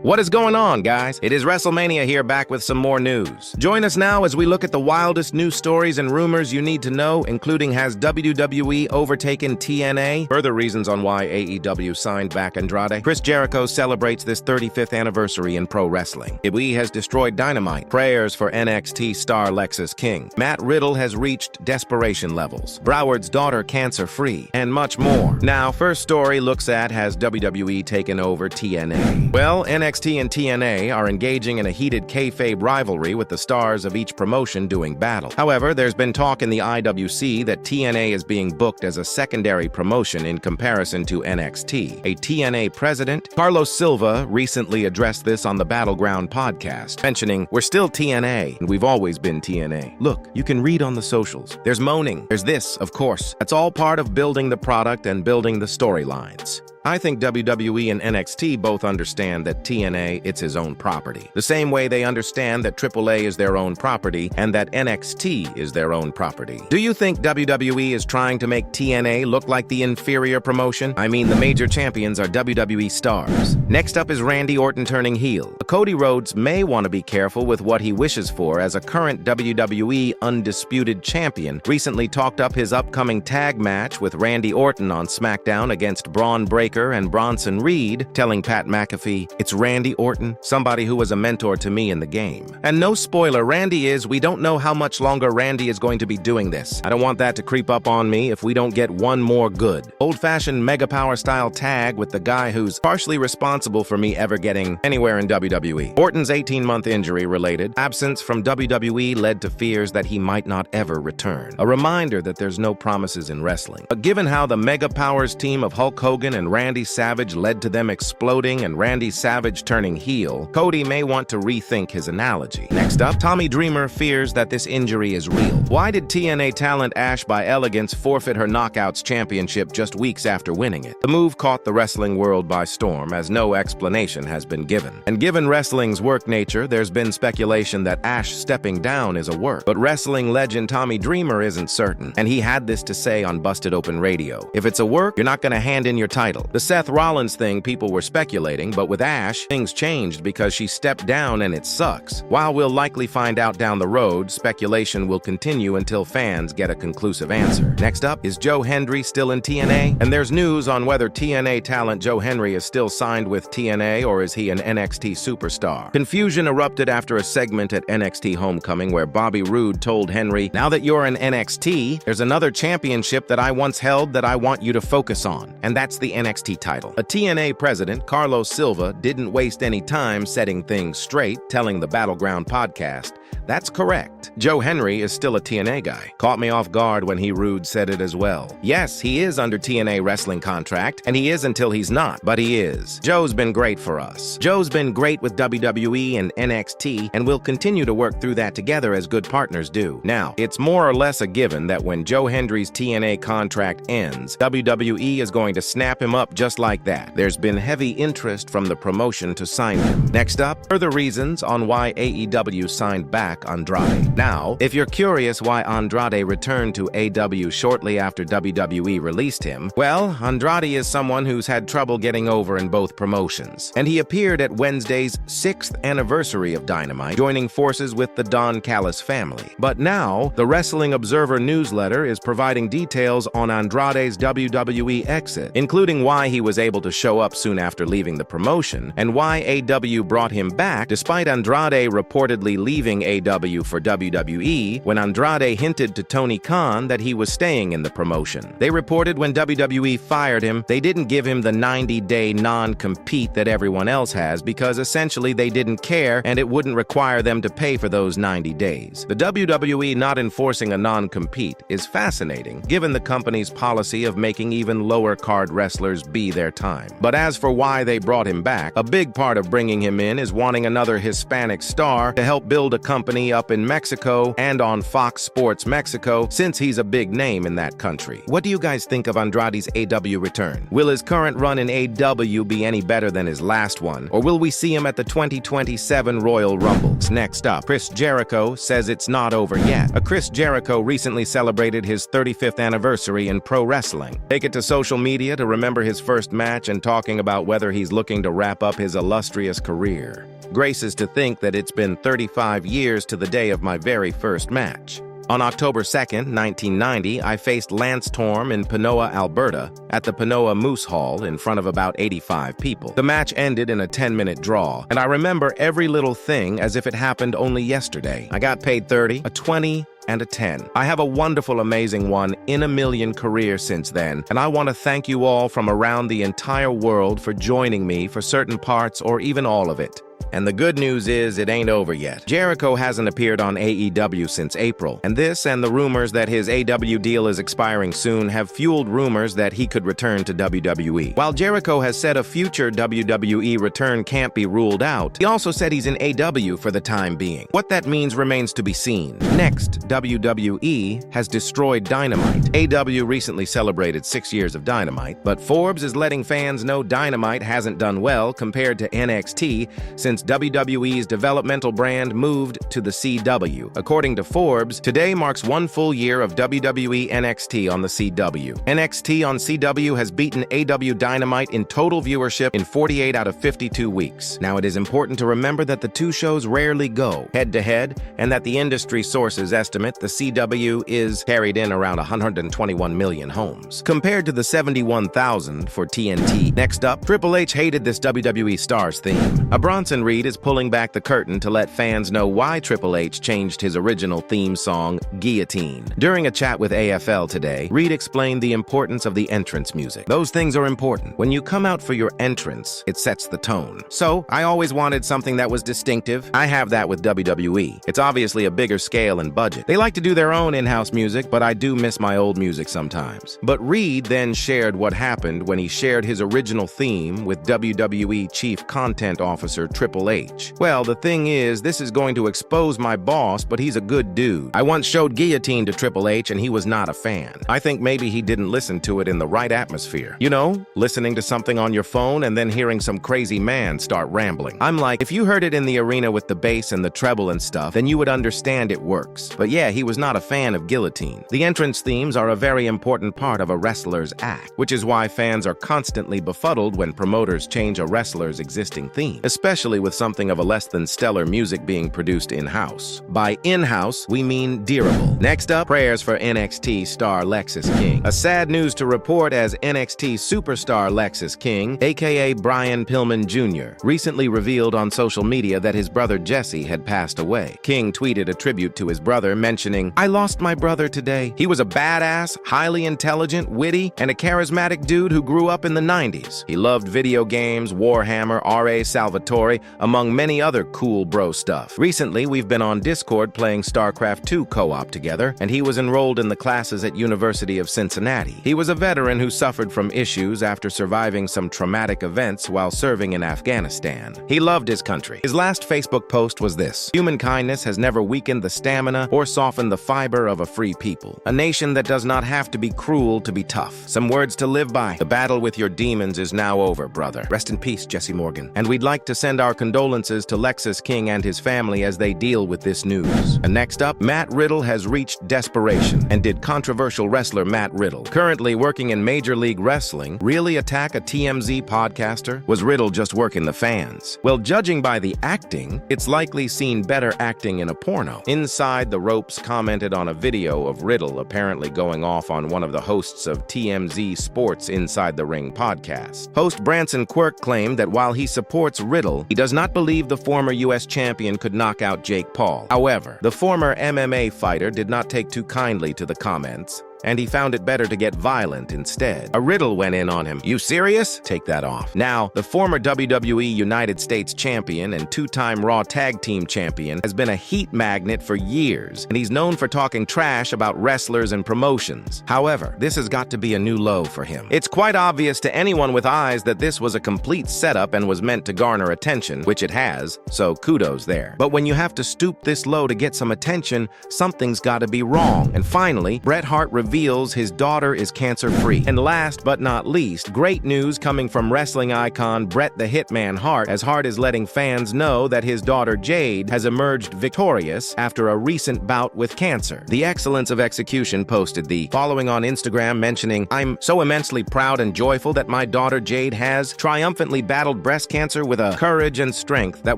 What is going on, guys? It is WrestleMania here, back with some more news. Join us now as we look at the wildest news stories and rumors you need to know, including has WWE overtaken TNA? Further reasons on why AEW signed back Andrade. Chris Jericho celebrates this 35th anniversary in pro wrestling. WWE has destroyed Dynamite. Prayers for NXT star Lexis King. Matt Riddle has reached desperation levels. Broward's daughter cancer-free. And much more. Now, first story looks at has WWE taken over TNA? Well, NXT and TNA are engaging in a heated kayfabe rivalry with the stars of each promotion doing battle. However, there's been talk in the IWC that TNA is being booked as a secondary promotion in comparison to NXT. A TNA president, Carlos Silva, recently addressed this on the Battleground podcast, mentioning, "We're still TNA, and we've always been TNA. Look, you can read on the socials. There's moaning. There's this, of course. That's all part of building the product and building the storylines." I think WWE and NXT both understand that TNA, it's his own property. The same way they understand that AAA is their own property and that NXT is their own property. Do you think WWE is trying to make TNA look like the inferior promotion? I mean, the major champions are WWE stars. Next up is Randy Orton turning heel. Cody Rhodes may want to be careful with what he wishes for, as a current WWE undisputed champion recently talked up his upcoming tag match with Randy Orton on SmackDown against Braun Breaker and Bronson Reed, telling Pat McAfee, "It's Randy Orton, somebody who was a mentor to me in the game." And no spoiler, we don't know how much longer Randy is going to be doing this. I don't want that to creep up on me if we don't get one more good, old-fashioned Mega Power style tag with the guy who's partially responsible for me ever getting anywhere in WWE. Orton's 18-month injury-related absence from WWE led to fears that he might not ever return. A reminder that there's no promises in wrestling. But given how the Mega Powers team of Hulk Hogan and Randy Savage led to them exploding and Randy Savage turning heel, Cody may want to rethink his analogy. Next up, Tommy Dreamer fears that this injury is real. Why did TNA talent Ash by Elegance forfeit her Knockouts championship just weeks after winning it? The move caught the wrestling world by storm, as no explanation has been given. And given wrestling's work nature, there's been speculation that Ash stepping down is a work. But wrestling legend Tommy Dreamer isn't certain, and he had this to say on Busted Open Radio. "If it's a work, you're not gonna hand in your title." The Seth Rollins thing, people were speculating, but with Ash, things changed because she stepped down and it sucks. While we'll likely find out down the road, speculation will continue until fans get a conclusive answer. Next up, is Joe Hendry still in TNA? And there's news on whether TNA talent Joe Hendry is still signed with TNA or is he an NXT superstar. Confusion erupted after a segment at NXT Homecoming where Bobby Roode told Henry, "Now that you're in NXT, there's another championship that I once held that I want you to focus on, and that's the NXT title." A TNA president, Carlos Silva, didn't waste any time setting things straight, telling the Battleground podcast, "That's correct. Joe Hendry is still a TNA guy." Caught me off guard when Roode said it as well. Yes, he is under TNA wrestling contract, and he is until he's not, but he is. Joe's been great for us. Joe's been great with WWE and NXT, and we'll continue to work through that together as good partners do. Now, it's more or less a given that when Joe Hendry's TNA contract ends, WWE is going to snap him up just like that. There's been heavy interest from the promotion to sign him. Next up, further reasons on why AEW signed back Andrade. Now, if you're curious why Andrade returned to AEW shortly after WWE released him, well, Andrade is someone who's had trouble getting over in both promotions. And he appeared at Wednesday's 6th anniversary of Dynamite, joining forces with the Don Callis family. But now, the Wrestling Observer newsletter is providing details on Andrade's WWE exit, including why he was able to show up soon after leaving the promotion, and why AEW brought him back despite Andrade reportedly leaving AEW for WWE when Andrade hinted to Tony Khan that he was staying in the promotion. They reported when WWE fired him, they didn't give him the 90-day non-compete that everyone else has because essentially they didn't care and it wouldn't require them to pay for those 90 days. The WWE not enforcing a non-compete is fascinating, given the company's policy of making even lower-card wrestlers be their time. But as for why they brought him back, a big part of bringing him in is wanting another Hispanic star to help build a company up in Mexico and on Fox Sports Mexico, since he's a big name in that country. What do you guys think of Andrade's AEW return? Will his current run in AEW be any better than his last one, or will we see him at the 2027 Royal Rumbles? Next up, Chris Jericho says it's not over yet. Chris Jericho recently celebrated his 35th anniversary in pro wrestling. Take it to social media to remember his his first match and talking about whether he's looking to wrap up his illustrious career. Graces to think that it's been 35 years to the day of my very first match. On October 2nd, 1990, I faced Lance Storm in Panoa, Alberta, at the Panoa Moose Hall in front of about 85 people. The match ended in a 10-minute draw, and I remember every little thing as if it happened only yesterday. I got paid 30, a 20, and a 10. I have a wonderful, amazing one in a million career since then, and I want to thank you all from around the entire world for joining me for certain parts or even all of it. And the good news is it ain't over yet. Jericho hasn't appeared on AEW since April, and this and the rumors that his AEW deal is expiring soon have fueled rumors that he could return to WWE. While Jericho has said a future WWE return can't be ruled out, he also said he's in AEW for the time being. What that means remains to be seen. Next, WWE has destroyed Dynamite. AEW recently celebrated 6 years of Dynamite, but Forbes is letting fans know Dynamite hasn't done well compared to NXT since WWE's developmental brand moved to the CW. According to Forbes, today marks 1 full year of WWE NXT on the CW. NXT on CW has beaten AEW Dynamite in total viewership in 48 out of 52 weeks. Now, it is important to remember that the two shows rarely go head-to-head, and that the industry sources estimate the CW is carried in around 121 million homes, compared to the 71,000 for TNT. Next up, Triple H hated this WWE Stars theme. Bronson Reed is pulling back the curtain to let fans know why Triple H changed his original theme song, Guillotine. During a chat with AFL today, Reed explained the importance of the entrance music. Those things are important. When you come out for your entrance, it sets the tone. So, I always wanted something that was distinctive. I have that with WWE. It's obviously a bigger scale and budget. They like to do their own in-house music, but I do miss my old music sometimes. But Reed then shared what happened when he shared his original theme with WWE Chief Content Officer Triple H. Well, the thing is, this is going to expose my boss, but he's a good dude. I once showed Guillotine to Triple H and he was not a fan. I think maybe he didn't listen to it in the right atmosphere. You know, listening to something on your phone and then hearing some crazy man start rambling. I'm like, if you heard it in the arena with the bass and the treble and stuff, then you would understand it works. But yeah, he was not a fan of Guillotine. The entrance themes are a very important part of a wrestler's act, which is why fans are constantly befuddled when promoters change a wrestler's existing theme, especially with something of a less than stellar music being produced in-house. By in-house, we mean durable. Next up, prayers for NXT star Lexis King. A sad news to report as NXT superstar Lexis King, aka Brian Pillman Jr., recently revealed on social media that his brother Jesse had passed away. King tweeted a tribute to his brother, mentioning, "I lost my brother today. He was a badass, highly intelligent, witty, and a charismatic dude who grew up in the 90s. He loved video games, Warhammer, R.A. Salvatore, among many other cool bro stuff. Recently, we've been on Discord playing StarCraft 2 co-op together, and he was enrolled in the classes at University of Cincinnati. He was a veteran who suffered from issues after surviving some traumatic events while serving in Afghanistan. He loved his country." His last Facebook post was this: "Human kindness has never weakened the stamina or softened the fiber of a free people. A nation that does not have to be cruel to be tough. Some words to live by. The battle with your demons is now over, brother. Rest in peace, Jesse Morgan. And we'd like to send our condolences to Lexis King and his family as they deal with this news." And next up, Matt Riddle has reached desperation, and did controversial wrestler Matt Riddle, currently working in Major League Wrestling, really attack a TMZ podcaster? Was Riddle just working the fans? Well, judging by the acting, it's likely seen better acting in a porno. Inside the Ropes commented on a video of Riddle apparently going off on one of the hosts of TMZ Sports Inside the Ring podcast. Host Branson Quirk claimed that while he supports Riddle, he does not believe the former U.S. champion could knock out Jake Paul. However, the former MMA fighter did not take too kindly to the comments, and he found it better to get violent instead. A Riddle went in on him. "You serious? Take that off." Now, the former WWE United States champion and two-time Raw Tag Team champion has been a heat magnet for years, and he's known for talking trash about wrestlers and promotions. However, this has got to be a new low for him. It's quite obvious to anyone with eyes that this was a complete setup and was meant to garner attention, which it has, so kudos there. But when you have to stoop this low to get some attention, something's got to be wrong. And finally, Bret Hart revealed reveals his daughter is cancer-free. And last but not least, great news coming from wrestling icon Bret the Hitman Hart, as Hart is letting fans know that his daughter Jade has emerged victorious after a recent bout with cancer. The Excellence of Execution posted the following on Instagram, mentioning, "I'm so immensely proud and joyful that my daughter Jade has triumphantly battled breast cancer with a courage and strength that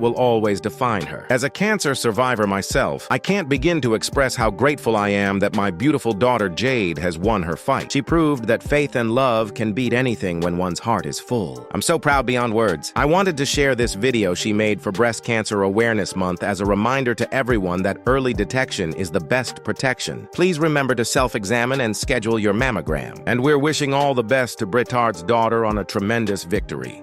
will always define her. As a cancer survivor myself, I can't begin to express how grateful I am that my beautiful daughter Jade has won her fight. She proved that faith and love can beat anything when one's heart is full. I'm so proud beyond words." I wanted to share this video she made for Breast Cancer Awareness Month as a reminder to everyone that early detection is the best protection. Please remember to self-examine and schedule your mammogram. And we're wishing all the best to Bret Hart's daughter on a tremendous victory.